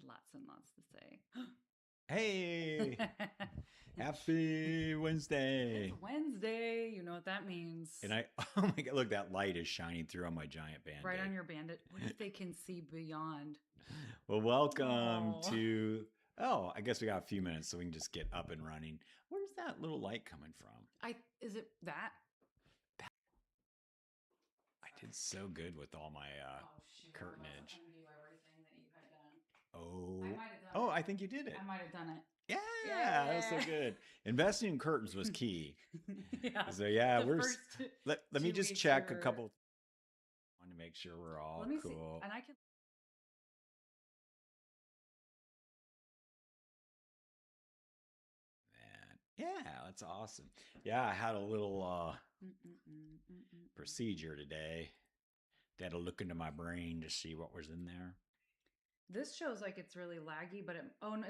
lots and lots to say. Hey, happy Wednesday. It's Wednesday. You know what that means. And oh my God, look, that light is shining through on my giant Band-Aid. Right on your bandit. What if they can see beyond? Well, welcome to, I guess we got a few minutes so we can just get up and running. Where's that little light coming from? Is it that? I did so good with all my curtainage. Oh, I think you did it. I might have done it. Yeah, that was so good. Investing in curtains was key. Yeah. So yeah, let me just check a couple. I want to make sure we're all cool. See. And I can. Man, yeah, that's awesome. Yeah, I had a little procedure today. Had to look into my brain to see what was in there. This shows like it's really laggy, but it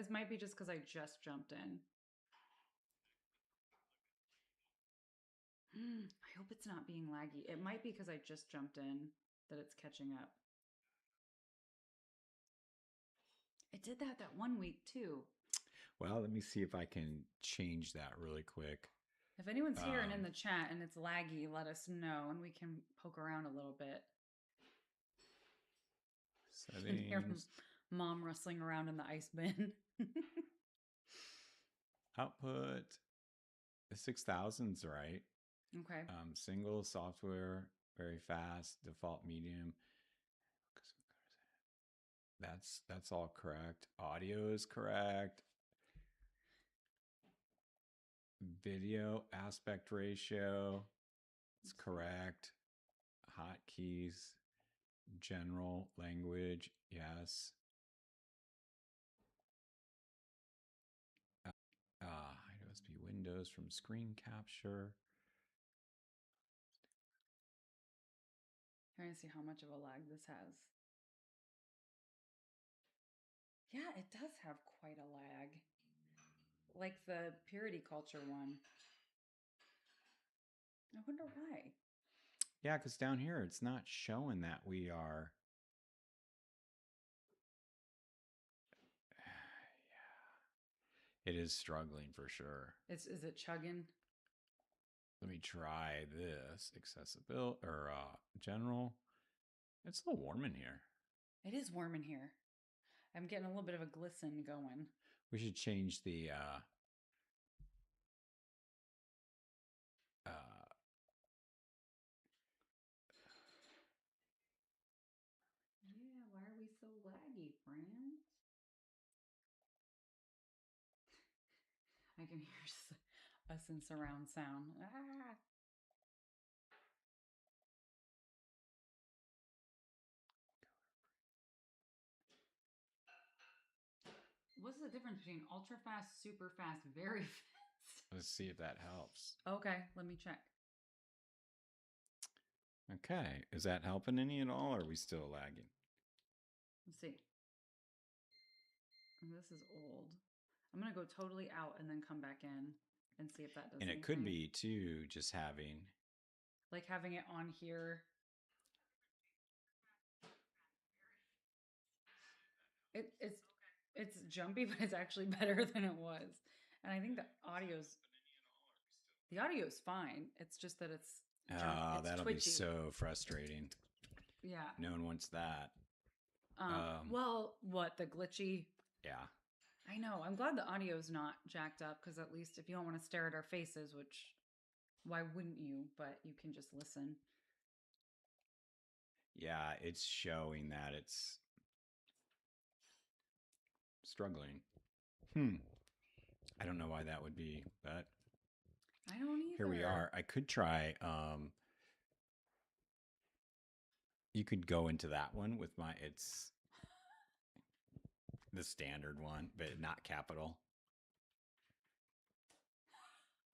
might be just because I just jumped in. I hope it's not being laggy. It might be because I just jumped in that it's catching up. It did that one week too. Well, let me see if I can change that really quick. If anyone's here and in the chat and it's laggy, let us know and we can poke around a little bit. Settings. And hear Mom rustling around in the ice bin. Output 6,000's right. Okay. Single software, very fast, default medium. That's all correct. Audio is correct. Video aspect ratio, it's correct. Hotkeys, general language, yes. Hide OSP windows from screen capture. Trying to see how much of a lag this has. Yeah, it does have quite a lag. Like the purity culture one. I wonder why. Yeah, because down here it's not showing that we are. Yeah, it is struggling for sure. Is it chugging? Let me try this accessibility or general. It's a little warm in here. It is warm in here. I'm getting a little bit of a glisten going. We should change the yeah, why are we so laggy, friends? I can hear us in surround sound. Ah! What's the difference between ultra fast, super fast, very fast? Let's see if that helps. Okay, let me check. Okay, is that helping any at all, or are we still lagging? Let's see. This is old. I'm going to go totally out and then come back in and see if that does anything. And it could be, too, just having... Like having it on here. It's jumpy, but it's actually better than it was. And I think the audio's fine. It's just that it's that'll twitchy. Be so frustrating. Yeah. No one wants that. Well, what, the glitchy? Yeah. I know. I'm glad the audio's not jacked up because at least if you don't want to stare at our faces, which why wouldn't you? But you can just listen. Yeah, it's showing that it's struggling. I don't know why that would be, but I don't either. Here we are. I could try. You could go into that one with it's the standard one, but not capital.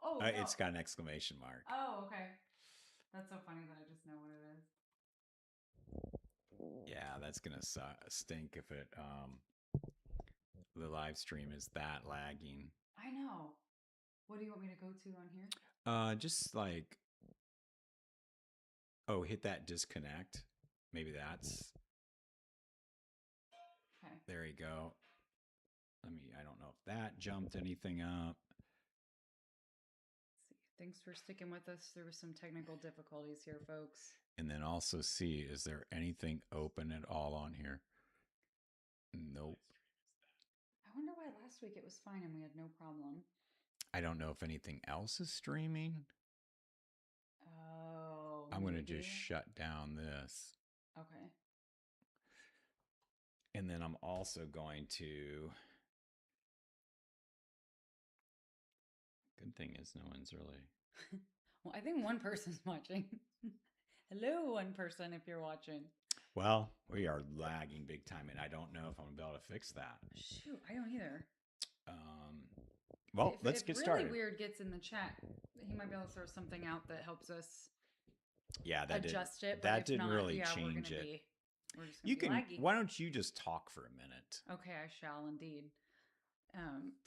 Oh, no. It's got an exclamation mark. Oh, okay. That's so funny that I just know what it is. Yeah, that's gonna stink if it the live stream is that lagging. I know. What do you want me to go to on here? Just like hit that disconnect. Maybe that's. Okay. There you go. I don't know if that jumped anything up. Let's see. Thanks for sticking with us. There were some technical difficulties here, folks. And then also see, is there anything open at all on here? Nope. I wonder why last week it was fine and we had no problem. I don't know if anything else is streaming. Oh, I'm going to maybe. just shut down this. Okay. And then I'm also going to. Good thing is no one's really. Well, I think one person's watching. Hello, one person, if you're watching. Well, we are lagging big time, and I don't know if I'm going to be able to fix that. Shoot, I don't either. Well, let's get started. If really weird gets in the chat, he might be able to throw something out that helps us. Yeah, that adjust it. That didn't really change it. We're just gonna be laggy. Why don't you just talk for a minute? Okay, I shall indeed.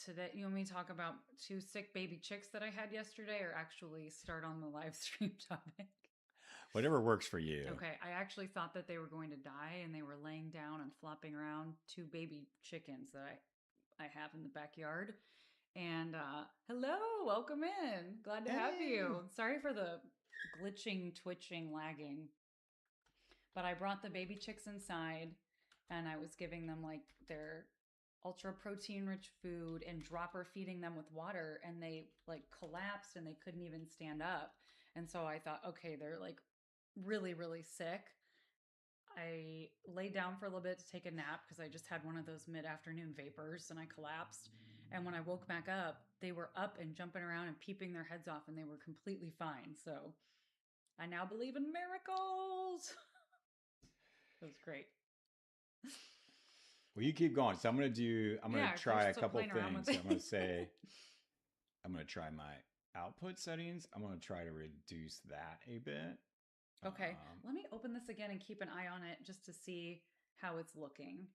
Today, you want me to talk about 2 sick baby chicks that I had yesterday, or actually start on the live stream topic? Whatever works for you. Okay, I actually thought that they were going to die, and they were laying down and flopping around. 2 baby chickens that I have in the backyard. And hello, welcome in. Glad to have you. Sorry for the glitching, twitching, lagging. But I brought the baby chicks inside, and I was giving them like their ultra protein rich food and dropper feeding them with water, and they like collapsed and they couldn't even stand up. And so I thought, okay, they're like really, really sick. I laid down for a little bit to take a nap because I just had one of those mid-afternoon vapors and I collapsed. And when I woke back up, they were up and jumping around and peeping their heads off, and they were completely fine. So I now believe in miracles. It was great. Well, you keep going. So I'm going to try a couple things. I'm going to say, I'm going to try my output settings. I'm going to try to reduce that a bit. Okay. Let me open this again and keep an eye on it just to see how it's looking.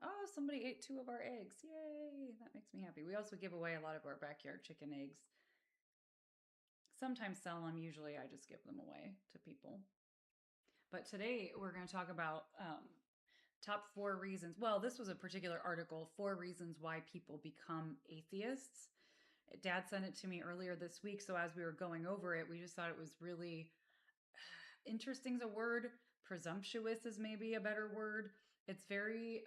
Oh, somebody ate 2 of our eggs. Yay. That makes me happy. We also give away a lot of our backyard chicken eggs. Sometimes sell them. Usually I just give them away to people. But today we're going to talk about top 4 reasons. Well, this was a particular article, 4 reasons why people become atheists. Dad sent it to me earlier this week. So as we were going over it, we just thought it was really interesting is a word. Presumptuous is maybe a better word. It's very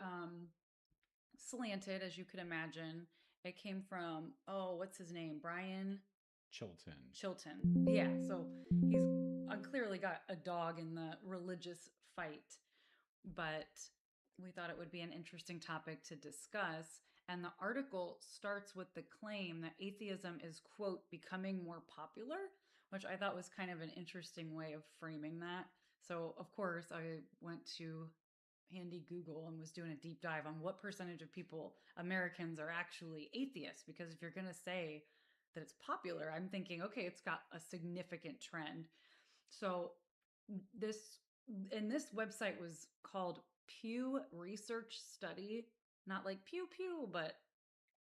slanted, as you could imagine. It came from, what's his name? Brian Chilton. Yeah, so he's clearly got a dog in the religious fight, but we thought it would be an interesting topic to discuss. And the article starts with the claim that atheism is, quote, becoming more popular, which I thought was kind of an interesting way of framing that. So, of course, I went to handy Google and was doing a deep dive on what percentage of people, Americans, are actually atheists. Because if you're going to say that it's popular, I'm thinking, okay, it's got a significant trend. So this website was called Pew Research Study, not like pew pew, but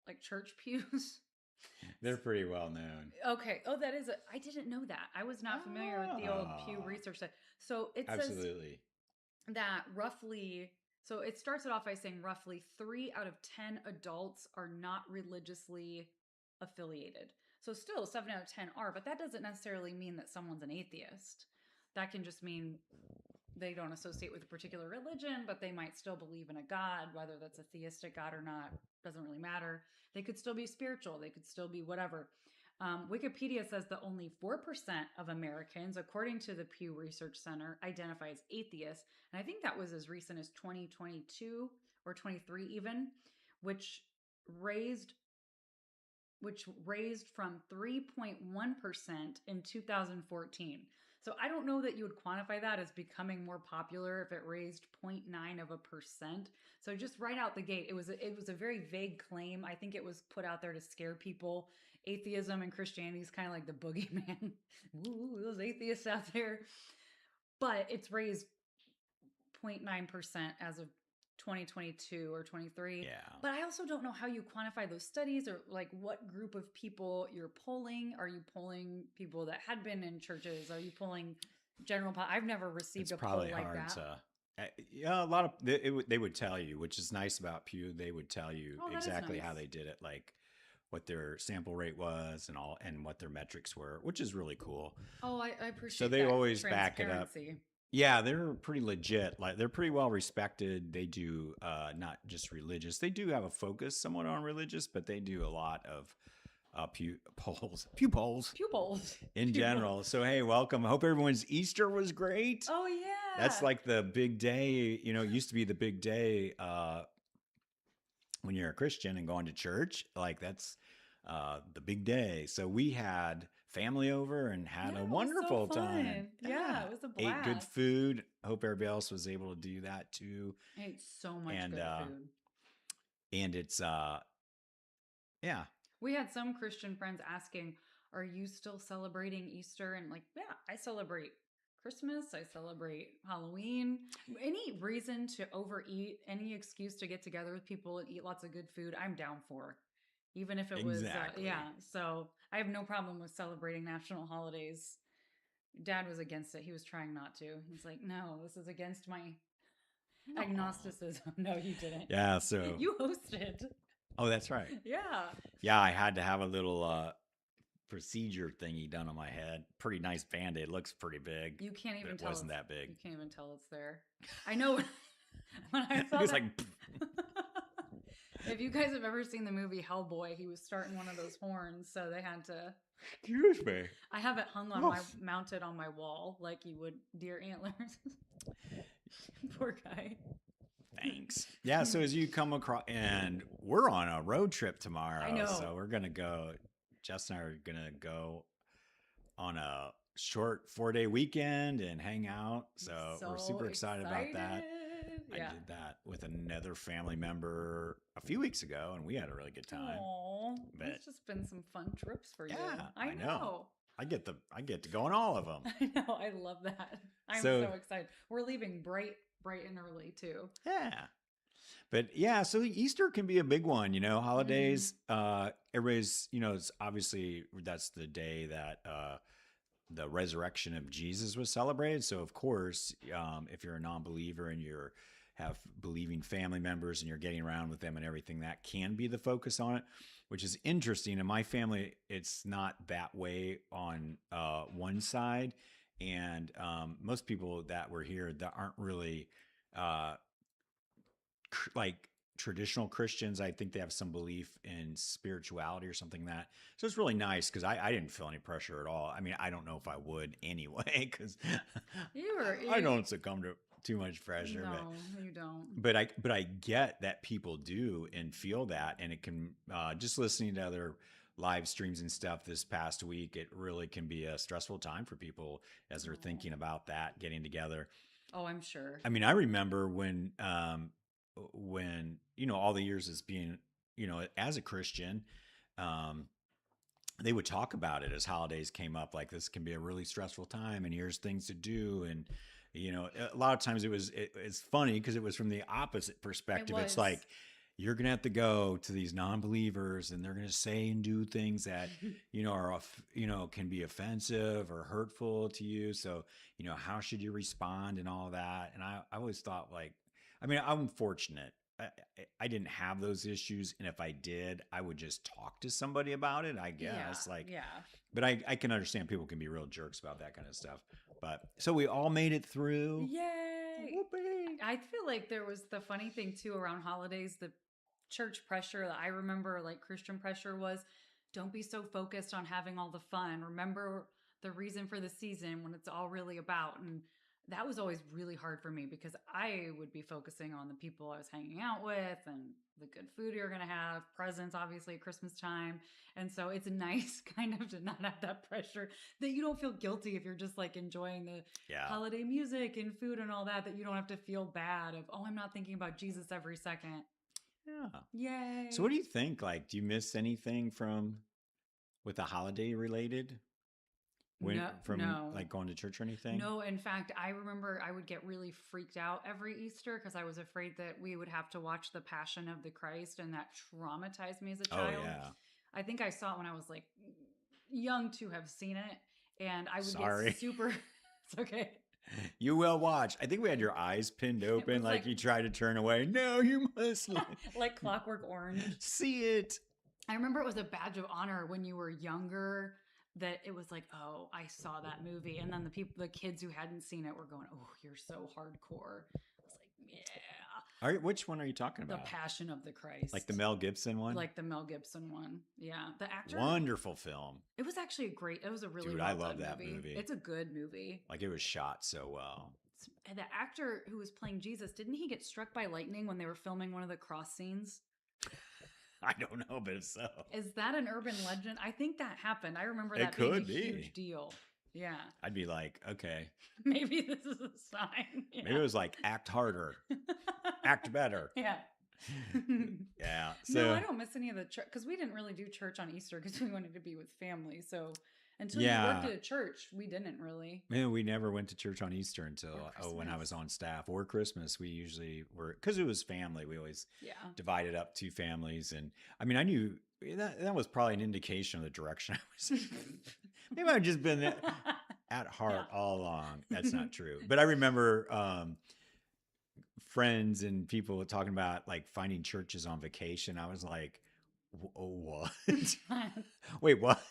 like church pews. They're pretty well known. Okay. Oh, I didn't know that. I was not familiar with the old Pew Research Study. So it says that roughly, so it starts it off by saying roughly 3 out of 10 adults are not religiously affiliated. So still 7 out of 10 are, but that doesn't necessarily mean that someone's an atheist. That can just mean they don't associate with a particular religion, but they might still believe in a God, whether that's a theistic God or not, doesn't really matter. They could still be spiritual. They could still be whatever. Wikipedia says that only 4% of Americans, according to the Pew Research Center, identify as atheists. And I think that was as recent as 2022 or 23 even, which raised from 3.1% in 2014. So I don't know that you would quantify that as becoming more popular if it raised 0.9%. So just right out the gate, it was a very vague claim. I think it was put out there to scare people. Atheism and Christianity is kind of like the boogeyman. Ooh, those atheists out there. But it's raised 0.9% as of 2022 or 23. Yeah. But I also don't know how you quantify those studies, or like what group of people you're polling. Are you polling people that had been in churches? Are you polling general? I've never received a poll like that. Yeah, a lot of they would tell you, which is nice about Pew. They would tell you Oh, that is exactly nice. how they did it, like what their sample rate was and all, and what their metrics were, which is really cool. Oh, I So appreciate they that always back it up. transparency. Yeah, they're pretty legit. Like they're pretty well respected. They do not just religious. They do have a focus somewhat on religious, but they do a lot of pew polls Pupils. in Pupils. general. So hey, welcome. I hope everyone's Easter was great. Oh, yeah. That's like the big day. You know, it used to be the big day when you're a Christian and going to church. Like that's the big day. So we had family over and had a It was so wonderful time. fun. Yeah, it was a Ate good blast. food. Hope everybody else was able to do that too. I ate so much And good food. and it's yeah. We had some Christian friends asking, "Are you still celebrating Easter?" And like, yeah, I celebrate Christmas, I celebrate Halloween. Any reason to overeat, any excuse to get together with people and eat lots of good food, I'm down for. Even if it was, Exactly. yeah. So I have no problem with celebrating national holidays. Dad was against it. He was trying not to. He's like, no, this is against my Aw. agnosticism. No, you didn't. Yeah, so You hosted. oh, that's right. Yeah. Yeah, I had to have a little procedure thingy done on my head. Pretty nice band-aid. Looks pretty big. You can't even But it tell wasn't that big. You can't even tell it's there. I know when I saw It was that. like If you guys have ever seen the movie Hellboy, he was starting one of those horns, so they had to. Excuse me. I have it hung on mounted on my wall like you would deer antlers. Poor guy. Thanks. Yeah, so as you come across, and we're on a road trip tomorrow. I know. So we're going to go, Jess and I are going to go on a short 4-day weekend and hang out. So we're super excited about that. Yeah. I did that with another family member a few weeks ago, and we had a really good time. Aww, it's just been some fun trips for you. Yeah, I know. I get to go on all of them. I know. I love that. I'm so excited. We're leaving bright and early too. Yeah. But yeah, so Easter can be a big one, you know, holidays. Everybody's, you know, it's obviously that's the day that the resurrection of Jesus was celebrated. So of course, if you're a non-believer and you're have believing family members and you're getting around with them and everything, that can be the focus on it, which is interesting. In my family, it's not that way on one side. And most people that were here that aren't really like traditional Christians, I think they have some belief in spirituality or something like that. So it's really nice because I didn't feel any pressure at all. I mean, I don't know if I would anyway because I don't succumb to too much pressure. No, you don't. But I get that people do and feel that, and it can just listening to other live streams and stuff this past week, it really can be a stressful time for people as they're thinking about that, getting together. Oh, I'm sure. I mean, I remember when you know, all the years as being, you know, as a Christian, they would talk about it as holidays came up, like this can be a really stressful time and here's things to do. And, you know, a lot of times it's funny because it was from the opposite perspective. It's like, you're going to have to go to these non-believers and they're going to say and do things that, you know, are, you know, can be offensive or hurtful to you. So, you know, how should you respond and all that? And I always thought like, I mean, I'm fortunate. I didn't have those issues. And if I did, I would just talk to somebody about it, I guess. But I can understand people can be real jerks about that kind of stuff. But so we all made it through. Yay. Whoopee. I feel like there was the funny thing too around holidays, the church pressure that I remember, like Christian pressure, was don't be so focused on having all the fun. Remember the reason for the season when it's all really about. And that was always really hard for me because I would be focusing on the people I was hanging out with and the good food you're going to have, presents, obviously at Christmas time. And so it's nice kind of to not have that pressure, that you don't feel guilty if you're just like enjoying the holiday music and food and all that, that you don't have to feel bad of, oh, I'm not thinking about Jesus every second. Yeah. Yay. So what do you think? Like, do you miss anything with the holiday related? No. Like going to church or anything? No, in fact, I remember I would get really freaked out every Easter because I was afraid that we would have to watch the Passion of the Christ, and that traumatized me as a child. Oh, yeah. I think I saw it when I was like young to have seen it, and I would get super. It's okay. You will watch. I think we had your eyes pinned open, like you tried to turn away. No, you must like Clockwork Orange. See it. I remember it was a badge of honor when you were younger that it was like, oh, I saw that movie, and then the kids who hadn't seen it were going, oh, you're so hardcore. I was like, yeah. Which one are you talking about? The Passion of the Christ, like the Mel Gibson one. Like the Mel Gibson one, yeah. The actor, wonderful film. It was actually a great. It was a really I love that movie. It's a good movie. Like it was shot so well. And the actor who was playing Jesus, didn't he get struck by lightning when they were filming one of the cross scenes? I don't know, but if so, is that an urban legend? I think that happened. I remember that being a huge deal. Yeah. I'd be like, okay, maybe this is a sign. Yeah. Maybe it was like, act harder, act better. Yeah. Yeah. So no, I don't miss any of the church because we didn't really do church on Easter because we wanted to be with family. So until you worked at a church, we didn't really. Man, we never went to church on Easter until when I was on staff, or Christmas. We usually were, because it was family. We always divided up 2 families, and I mean, I knew that was probably an indication of the direction I was. Maybe I've just been at heart all along. That's not true, but I remember friends and people talking about like finding churches on vacation. I was like, oh, what? Wait, what?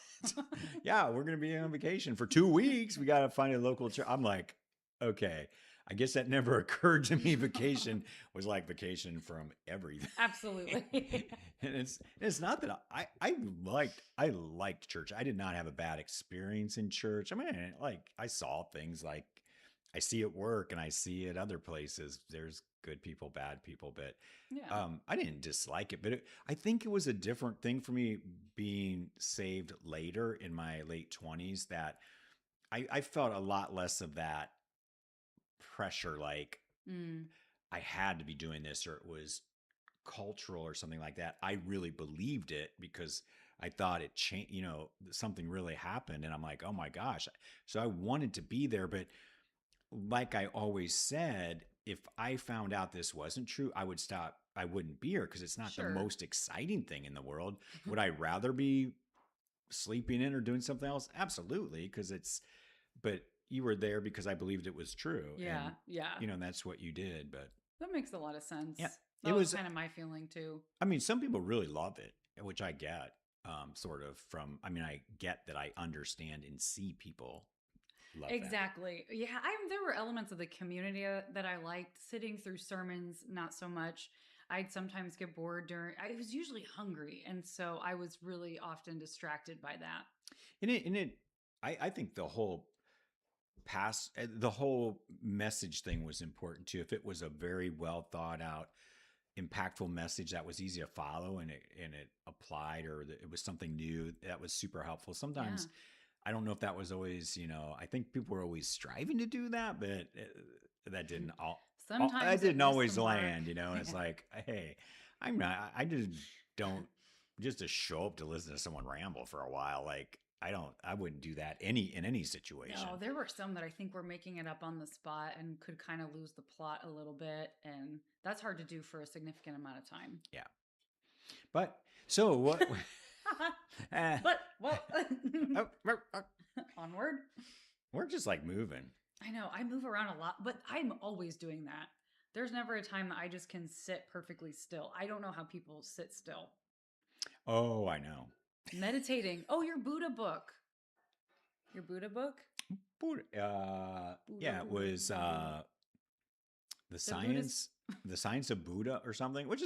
Yeah, we're going to be on vacation for 2 weeks. We got to find a local church. I'm like, okay. I guess that never occurred to me. Vacation was like vacation from everything. Absolutely. And it's not that I liked church. I did not have a bad experience in church. I mean, like I saw things like I see at work and I see at other places. There's good people, bad people, but I didn't dislike it. But I think it was a different thing for me being saved later in my late 20s that I felt a lot less of that pressure. Like I had to be doing this, or it was cultural or something like that. I really believed it because I thought it changed, something really happened. And I'm like, oh my gosh. So I wanted to be there, but like I always said, if I found out this wasn't true, I would stop. I wouldn't be here because it's not the most exciting thing in the world. Would I rather be sleeping in or doing something else? Absolutely. But you were there because I believed it was true. Yeah. And, yeah. And that's what you did. But that makes a lot of sense. Yeah. That was kind of my feeling too. I mean, some people really love it, which I get sort of from, I mean, I get that I understand and see people love exactly. That. Yeah. There were elements of the community that I liked. Sitting through sermons, not so much. I'd sometimes get bored I was usually hungry. And so I was really often distracted by that. I think the whole message thing was important too. If it was a very well thought out, impactful message that was easy to follow and it applied, or it was something new, that was super helpful. Sometimes I don't know if that was always, I think people were always striving to do that, but that didn't Sometimes that didn't always land, and it's like, hey, I just don't just to show up to listen to someone ramble for a while. Like I wouldn't do that in any situation. No, there were some that I think were making it up on the spot and could kind of lose the plot a little bit. And that's hard to do for a significant amount of time. Yeah. But so what? Onward. We're just like moving. I know. I move around a lot, but I'm always doing that. There's never a time that I just can sit perfectly still. I don't know how people sit still. Oh, I know. Meditating. Oh, your Buddha book. Your Buddha book? Buddha. Yeah, it was the science of Buddha or something, which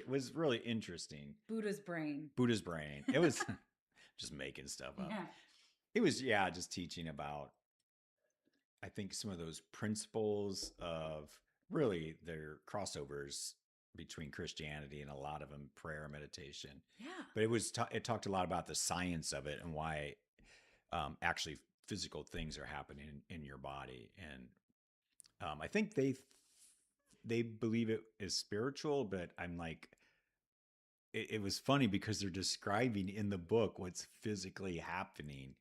was really interesting. Buddha's brain. It was just making stuff up. Yeah. It was just teaching about, I think, some of those principles of really their crossovers between Christianity and a lot of them prayer and meditation. Yeah. But it talked a lot about the science of it and why actually physical things are happening in your body. And I think they believe it is spiritual, but I'm like, it was funny because they're describing in the book what's physically happening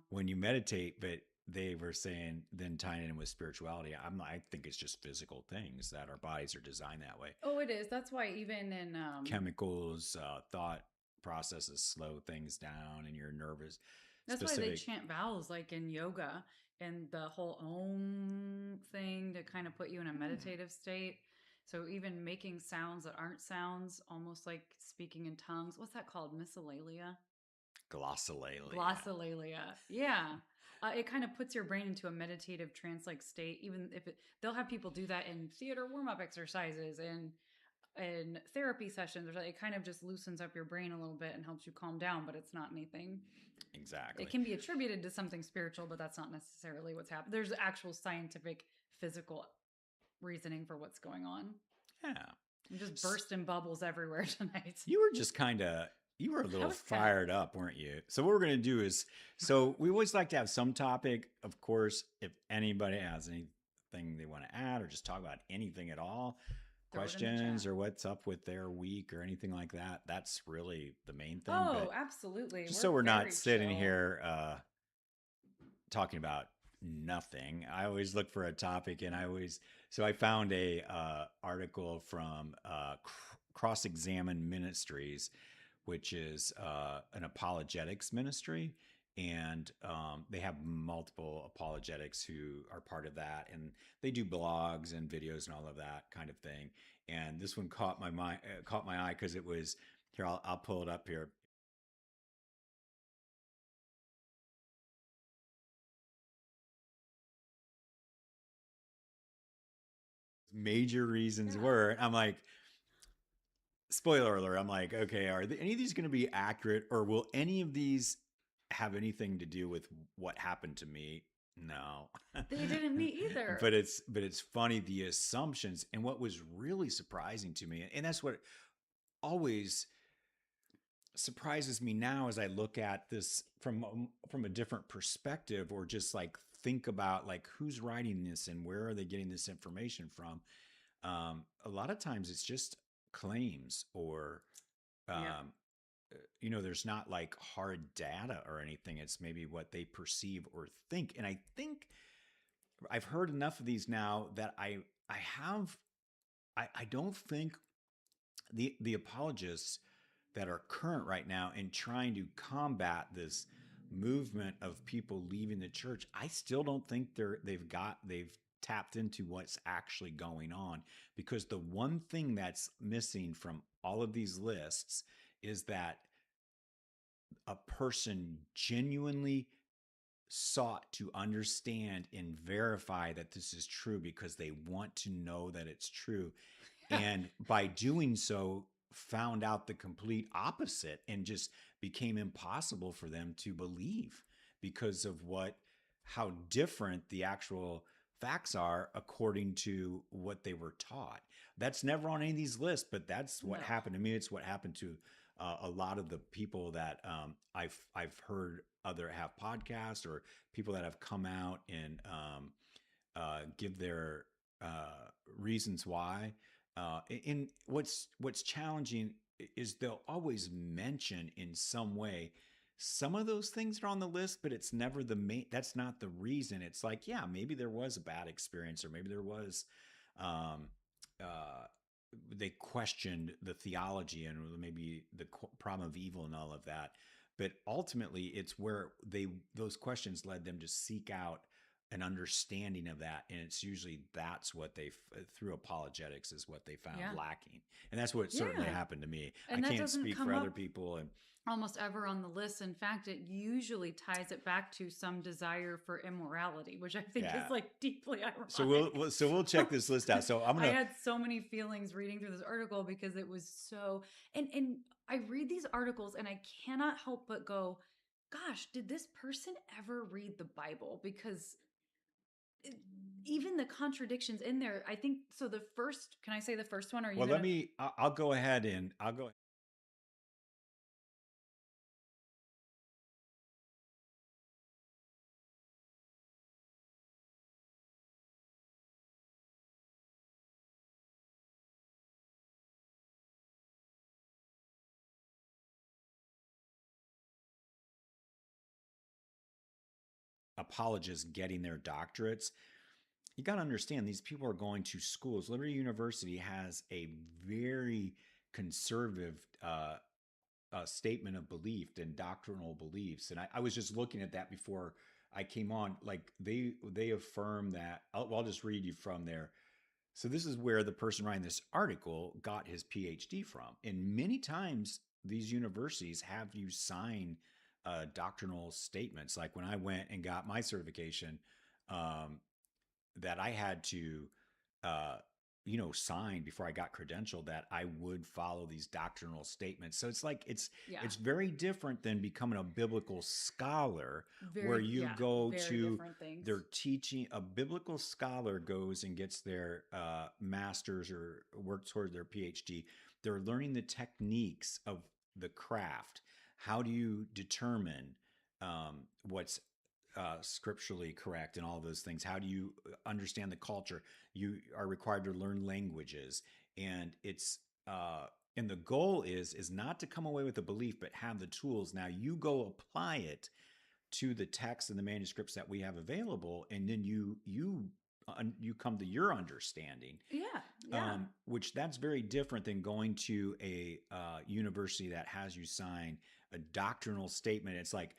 when you meditate, but they were saying, then tying it in with spirituality. I think it's just physical things that our bodies are designed that way. Oh, it is. That's why even in chemicals, thought processes slow things down, and you're nervous. That's why they chant vows like in yoga. and the whole Om thing to kind of put you in a meditative state. So even making sounds that aren't sounds, almost like speaking in tongues. What's that called? Miscellalia? Glossolalia. Glossolalia. Yeah. It kind of puts your brain into a meditative trance-like state. Even if they'll have people do that in theater warm-up exercises and therapy sessions. Or it kind of just loosens up your brain a little bit and helps you calm down. But it's not anything. It Exactly. can be attributed to something spiritual, but that's not necessarily what's happening. There's actual scientific, physical reasoning for what's going on. Yeah. I'm just bursting bubbles everywhere tonight. You were just kind of, you were a little fired up, weren't you? So what we're going to do is, so we always like to have some topic. Of course, if anybody has anything they want to add or just talk about anything at all, questions or what's up with their week or anything like that, that's really the main thing. Oh, but absolutely. Just so we're not sitting here talking about nothing. I always look for a topic, and I found a article from Cross Examine Ministries, which is an apologetics ministry, and they have multiple apologetics who are part of that, and they do blogs and videos and all of that kind of thing. And this one caught my eye because it was here. I'll pull it up here. Major reasons were, I'm like, spoiler alert, I'm like, okay, are any of these going to be accurate, or will any of these have anything to do with what happened to me? No. They didn't me either. But it's funny, the assumptions. And what was really surprising to me, and that's what always surprises me now as I look at this from a different perspective, or just like think about like who's writing this and where are they getting this information from. A lot of times it's just claims, or there's not like hard data or anything. It's maybe what they perceive or think. And I think I've heard enough of these now that I don't think the apologists that are current right now in trying to combat this movement of people leaving the church, I still don't think they've tapped into what's actually going on. Because the one thing that's missing from all of these lists is that a person genuinely sought to understand and verify that this is true because they want to know that it's true. And by doing so, found out the complete opposite, and just became impossible for them to believe because of how different the actual facts are according to what they were taught. That's never on any of these lists, but that's what happened to me. It's what happened to a lot of the people that I've heard other have podcasts, or people that have come out and give their reasons why. And what's challenging is they'll always mention in some way some of those things are on the list, but it's never the main. That's not the reason. It's like, yeah, maybe there was a bad experience, or maybe there was they questioned the theology and maybe the problem of evil and all of that. But ultimately, it's where those questions led them to seek out an understanding of that, and it's usually that's what they through apologetics is what they found lacking, and that's what certainly happened to me. And I can't speak for other people, and almost ever on the list. In fact, it usually ties it back to some desire for immorality, which I think is like deeply ironic. So we'll check this list out. So I had so many feelings reading through this article because it was so, and I read these articles and I cannot help but go, gosh, did this person ever read the Bible? Because even the contradictions in there, I think so. The first, can I say the first one? Or I'll go ahead and I'll go. Apologists getting their doctorates, you got to understand these people are going to schools. Liberty University has a very conservative statement of belief and doctrinal beliefs. And I was just looking at that before I came on, like they affirm that. I'll just read you from there. So this is where the person writing this article got his PhD from. And many times these universities have you sign doctrinal statements. Like when I went and got my certification, um, that I had to, uh, sign before I got credentialed that I would follow these doctrinal statements. So it's like Yeah. it's very different than becoming a biblical scholar, where Very, you yeah, go very to different things. their teaching. A biblical scholar goes and gets their master's or works toward their PhD. They're learning the techniques of the craft. How do you determine what's scripturally correct and all those things? How do you understand the culture? You are required to learn languages, and it's and the goal is not to come away with a belief, but have the tools. Now you go apply it to the text and the manuscripts that we have available, and then you come to your understanding. Yeah, yeah. Which that's very different than going to a university that has you sign a doctrinal statement. It's like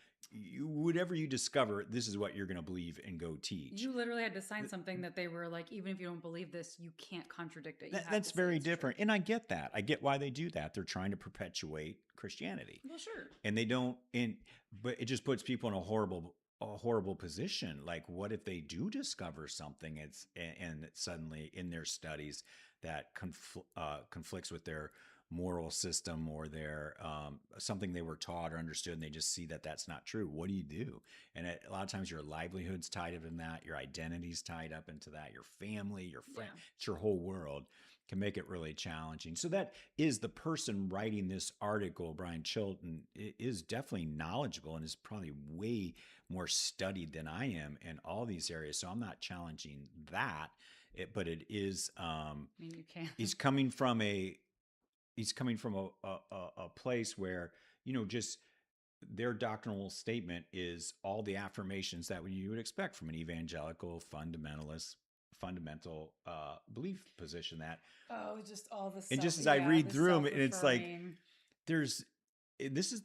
whatever you discover, this is what you're going to believe and go teach. You literally had to sign something that they were like, even if you don't believe this, you can't contradict it. You have That's to say very it's different, true. and I get that. I get why they do that. They're trying to perpetuate Christianity, Well, sure. and they don't. And but it just puts people in a horrible position. Like, what if they do discover something? And suddenly in their studies that conflicts with their moral system or their something they were taught or understood, and they just see that that's not true. What do you do? And a lot of times your livelihood's tied up in that, your identity's tied up into that, your family, your friend, Yeah. it's your whole world. Can make it really challenging. So that is the person writing this article, Brian Chilton, is definitely knowledgeable and is probably way more studied than I am in all these areas. So I'm not challenging that, but it is. I mean, you can. He's coming from a a place where just their doctrinal statement is all the affirmations that you would expect from an evangelical fundamental belief position. That Oh, just all the and self. just as I Yeah, read the through them, and it's like self-affirming. there's this is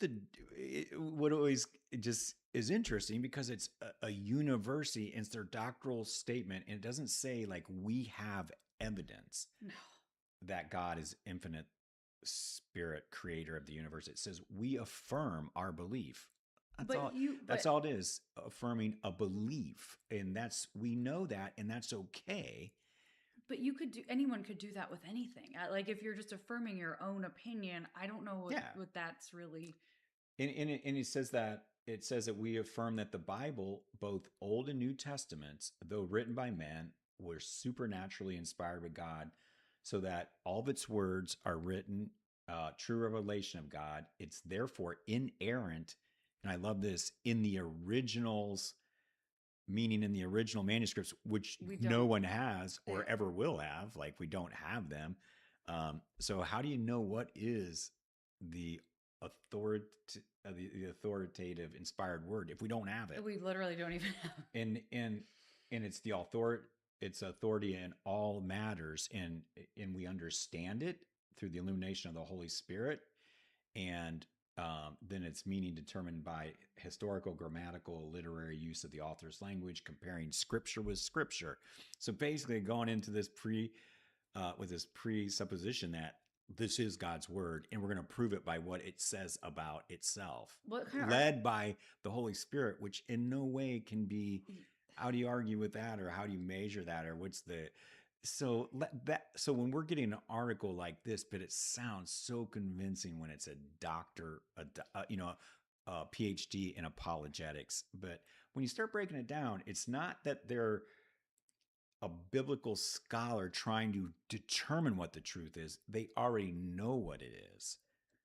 what always just is interesting, because it's a university and it's their doctoral statement, and it doesn't say like we have evidence No. that God is infinite spirit creator of the universe. It says we affirm our belief. That's But all. you, That's but all it is, affirming a belief, and that's we know that, and that's okay. but you could do. Anyone could do that with anything. Like if you're just affirming your own opinion, I don't know Yeah, what that's really. and it says that we affirm that the Bible, both Old and New Testaments, though written by men, were supernaturally inspired by God, so that all of its words are written, true revelation of God. It's therefore inerrant, and I love this, in the originals, meaning in the original manuscripts, which We no don't. one has or They, ever will have. Like we don't have them. So how do you know what is the authority, the authoritative inspired word if we don't have it? we literally don't even have. And it's the authority. It's authority in all matters, and we understand it through the illumination of the Holy Spirit, and then it's meaning determined by historical, grammatical, literary use of the author's language, comparing scripture with scripture. So basically, going into this with this presupposition that this is God's word, and we're going to prove it by what it says about itself, What kind of led by the Holy Spirit, which in no way can be. How do you argue with that, or how do you measure that, or what's the so when we're getting an article like this, but it sounds so convincing when it's a doctor, a PhD in apologetics. But when you start breaking it down, it's not that they're a biblical scholar trying to determine what the truth is. They already know what it is.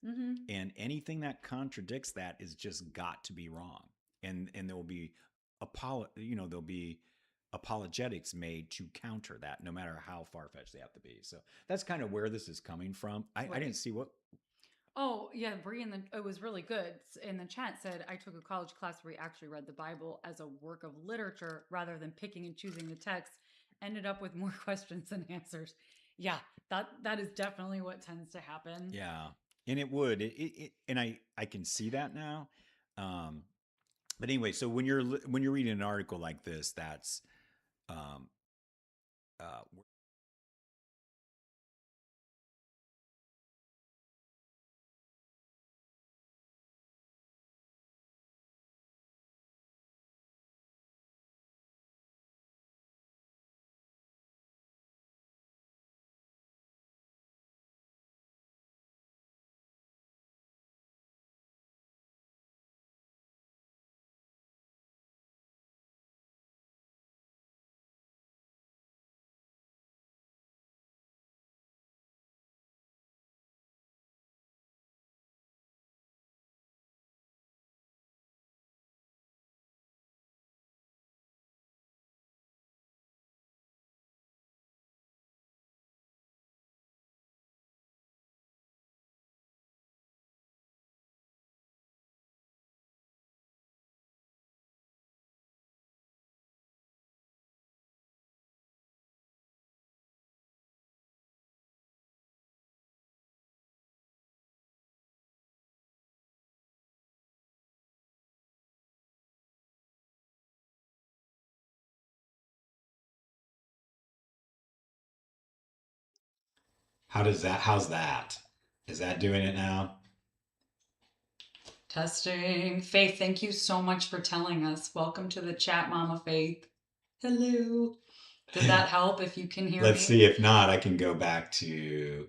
Mm-hmm. And anything that contradicts that is just got to be wrong. And there will be there'll be apologetics made to counter that, no matter how far-fetched they have to be. So that's kind of where this is coming from. I didn't see what. Oh yeah, Bree it was really good. In the chat said I took a college class where we actually read the Bible as a work of literature rather than picking and choosing the text. Ended up with more questions than answers. Yeah, that is definitely what tends to happen. Yeah, and it would and I can see that now. But anyway, so when you're reading an article like this, that's um, uh, how's that? Is that doing it now? Testing. Faith, thank you so much for telling us. Welcome to the chat, Mama Faith. Hello. Did that help if you can hear Let's me? see. If not, I can go back to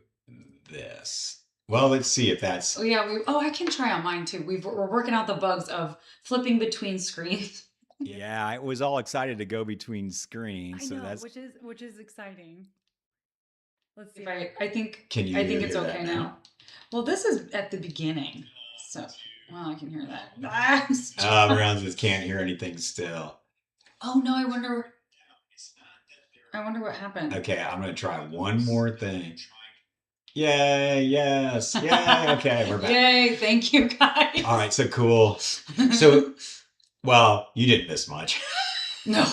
this. Well, let's see if that's. Oh yeah, I can try on mine too. We're working out the bugs of flipping between screens. Yeah, I was all excited to go between screens, I so know, that's. which is exciting. Let's see if I think Can I think you it's hear okay that now? now. Well, this is at the beginning. So, well, I can hear that. Miranda just can't hear anything still. Oh no, I wonder what happened. Okay, I'm gonna try one more thing. Yay! Yes! Yay! Okay, we're back. Yay! Thank you, guys. All right, so cool. So, well, you didn't miss much. No.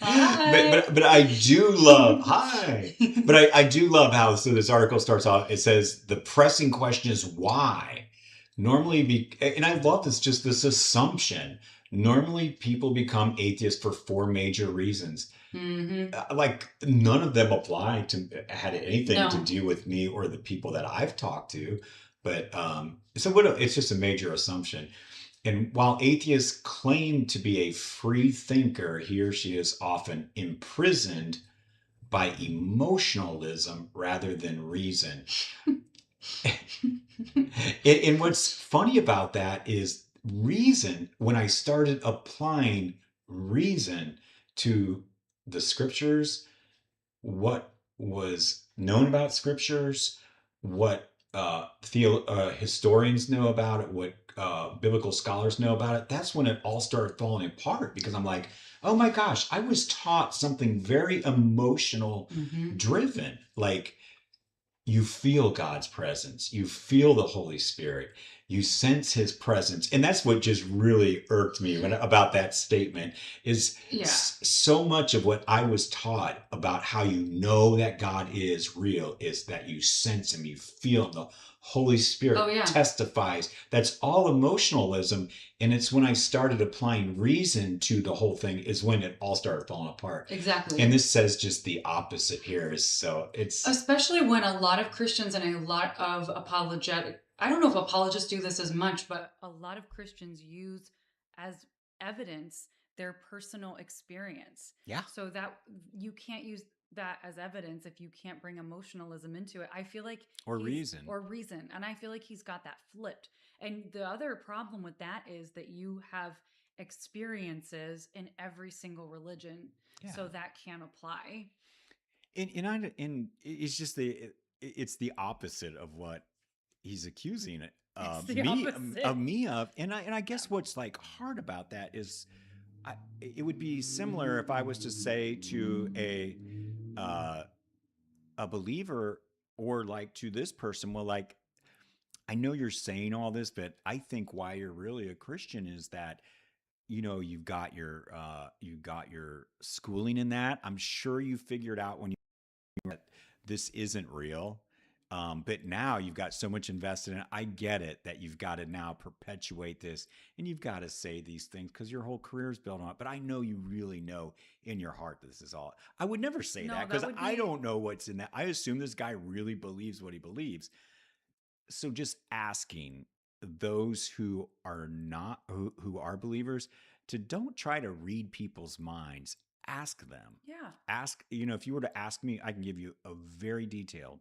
But I do love hi. But I do love how so this article starts off. It says the pressing question is why. Normally, and I love this assumption. Normally, people become atheists for four major reasons. Like none of them apply to had anything to No. do with me or the people that I've talked to. But so what? It's just a major assumption. And while atheists claim to be a free thinker, he or she is often imprisoned by emotionalism rather than reason. And what's funny about that is reason, when I started applying reason to the scriptures, what was known about scriptures, what historians know about it, what biblical scholars know about it, that's when it all started falling apart because I'm like, oh my gosh, I was taught something very emotional driven. Like, you feel God's presence, you feel the Holy Spirit, you sense his presence. And that's what just really irked me about that statement is so much of what I was taught about how you know that God is real is that you sense him, you feel him. The Holy Spirit testifies. That's all emotionalism. And it's when I started applying reason to the whole thing is when it all started falling apart. Exactly. And this says just the opposite here. So it's especially when a lot of Christians and a lot of I don't know if apologists do this as much, but a lot of Christians use as evidence their personal experience. Yeah. So that you can't use that as evidence if you can't bring emotionalism into it. I feel like or reason. And I feel like he's got that flipped. And the other problem with that is that you have experiences in every single religion. Yeah. So that can apply. And it's just it's the opposite of what he's accusing me of. And I guess what's like hard about that is it would be similar if I was to say to a believer or like to this person, well, like, I know you're saying all this, but I think why you're really a Christian is that you've got your schooling in that. I'm sure you figured out when you that this isn't real. But now you've got so much invested in it. I get it that you've got to now perpetuate this and you've got to say these things because your whole career is built on it. But I know you really know in your heart that this is all. I would never say No, that that because would I be. don't know what's in that. I assume this guy really believes what he believes. So just asking those who are not, who are believers, to don't try to read people's minds. Ask them. Yeah. Ask, if you were to ask me, I can give you a very detailed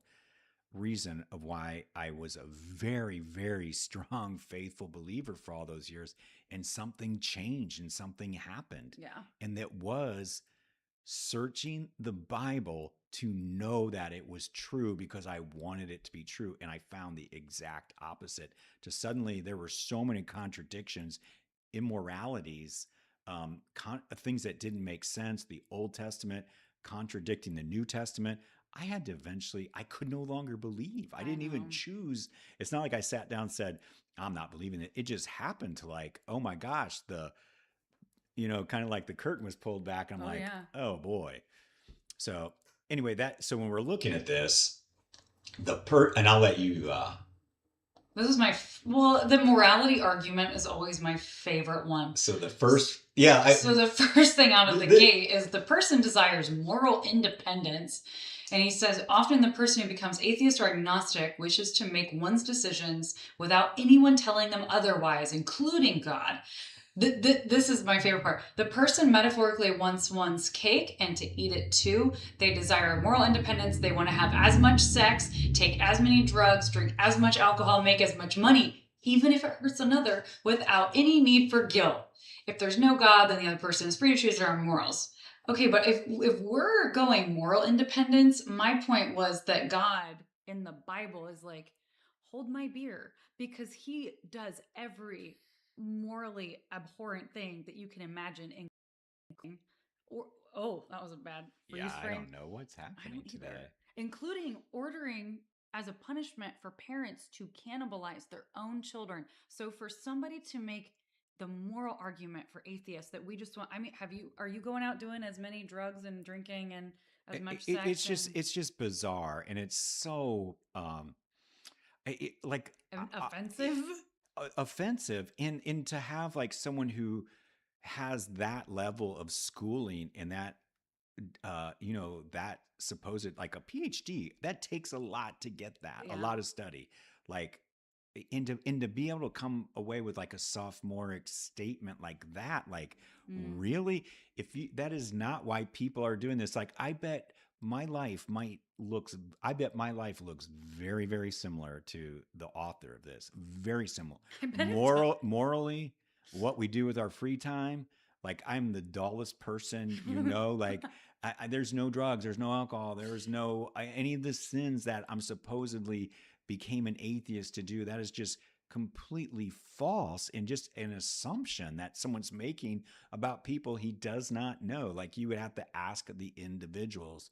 reason of why I was a very, very strong, faithful believer for all those years. And something changed and something happened. Yeah. And that was searching the Bible to know that it was true because I wanted it to be true. And I found the exact opposite. To suddenly, there were so many contradictions, immoralities, things that didn't make sense. The Old Testament contradicting the New Testament. I had to eventually, I could no longer believe. I didn't even choose. It's not like I sat down and said, I'm not believing it. It just happened to like, oh my gosh, kind of like the curtain was pulled back. And I'm like, Yeah. oh boy. So anyway, so when we're looking at this, and I'll let you, This is the morality argument is always my favorite one. So the first, yeah. So the first thing out of the gate is the person desires moral independence. And he says, often the person who becomes atheist or agnostic wishes to make one's decisions without anyone telling them otherwise, including God. This is my favorite part. The person metaphorically wants one's cake and to eat it too. They desire moral independence. They want to have as much sex, take as many drugs, drink as much alcohol, make as much money, even if it hurts another, without any need for guilt. If there's no God, then the other person is free to choose their own morals. Okay, but if we're going moral independence, my point was that God in the Bible is like, hold my beer, because he does every morally abhorrent thing that you can imagine, or that was a bad freeze I frame. don't know what's happening today. Including ordering as a punishment for parents to cannibalize their own children. So for somebody to make the moral argument for atheists that we just want, are you going out doing as many drugs and drinking and as much sex? It's just bizarre, and it's so like offensive. Offensive, and to have like someone who has that level of schooling and that that supposed like a PhD, that takes a lot to get that, a lot of study, like and to be able to come away with like a sophomoric statement like that, like really, if you, that is not why people are doing this. Like I bet my life looks very, very similar to the author of this. Very similar. Morally, what we do with our free time. Like I'm the dullest person, like there's no drugs, there's no alcohol, there's no any of the sins that I'm supposedly became an atheist to do. That is just completely false and just an assumption that someone's making about people he does not know. Like you would have to ask the individuals,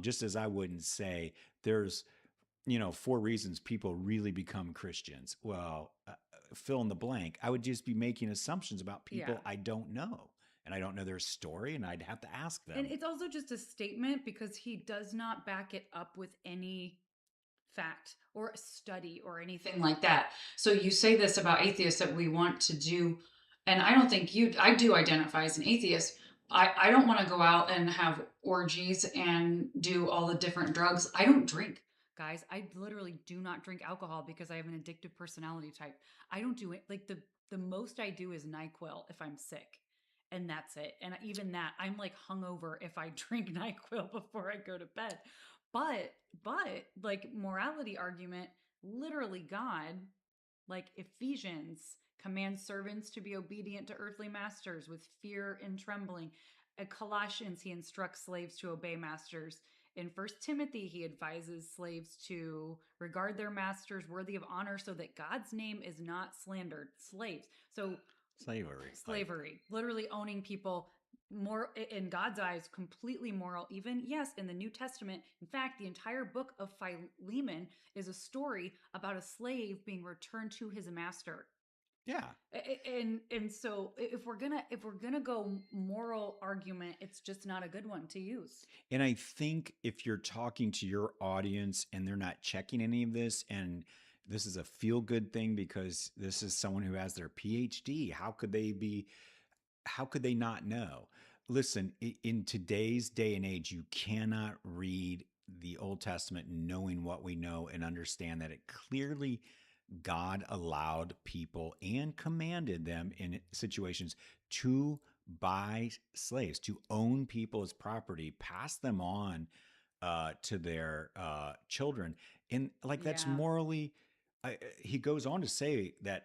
just as I wouldn't say there's 4 reasons people really become Christians. Well, fill in the blank. I would just be making assumptions about people I don't know. And I don't know their story, and I'd have to ask them. And it's also just a statement because he does not back it up with any fact or a study or anything like that. So you say this about atheists that we want to do, and I don't think I do identify as an atheist. I don't want to go out and have orgies and do all the different drugs. I don't drink, guys. I literally do not drink alcohol because I have an addictive personality type. I don't do it. Like the most I do is NyQuil if I'm sick. And that's it. And even that, I'm like hungover if I drink NyQuil before I go to bed. But like morality argument, literally God, like Ephesians, commands servants to be obedient to earthly masters with fear and trembling. At Colossians, he instructs slaves to obey masters. In First Timothy, he advises slaves to regard their masters worthy of honor so that God's name is not slandered. Slaves. So slavery, literally owning people, more in God's eyes, completely moral. Even, yes, in the New Testament, in fact, the entire book of Philemon is a story about a slave being returned to his master. Yeah. And so if we're gonna go moral argument, it's just not a good one to use. And I think if you're talking to your audience and they're not checking any of this, and this is a feel good thing because this is someone who has their PhD, how could they not know? Listen, in today's day and age, you cannot read the Old Testament knowing what we know and understand that it clearly God allowed people and commanded them in situations to buy slaves, to own people as property, pass them on to their children. And like that's Yeah. morally, he goes on to say that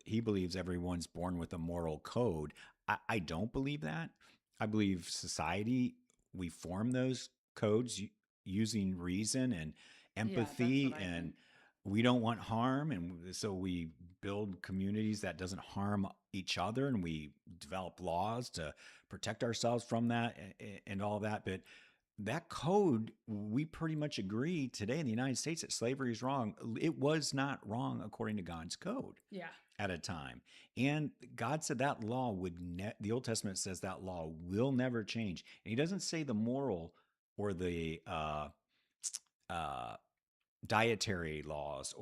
he believes everyone's born with a moral code. I don't believe that. I believe society, we form those codes using reason and Yeah, that's what empathy, I and think. we don't want harm. And so we build communities that doesn't harm each other, and we develop laws to protect ourselves from that and all that. But that code, we pretty much agree today in the United States that slavery is wrong. It was not wrong according to God's code Yeah. at a time. And God said that law the Old Testament says that law will never change. And he doesn't say the moral or the uh, dietary laws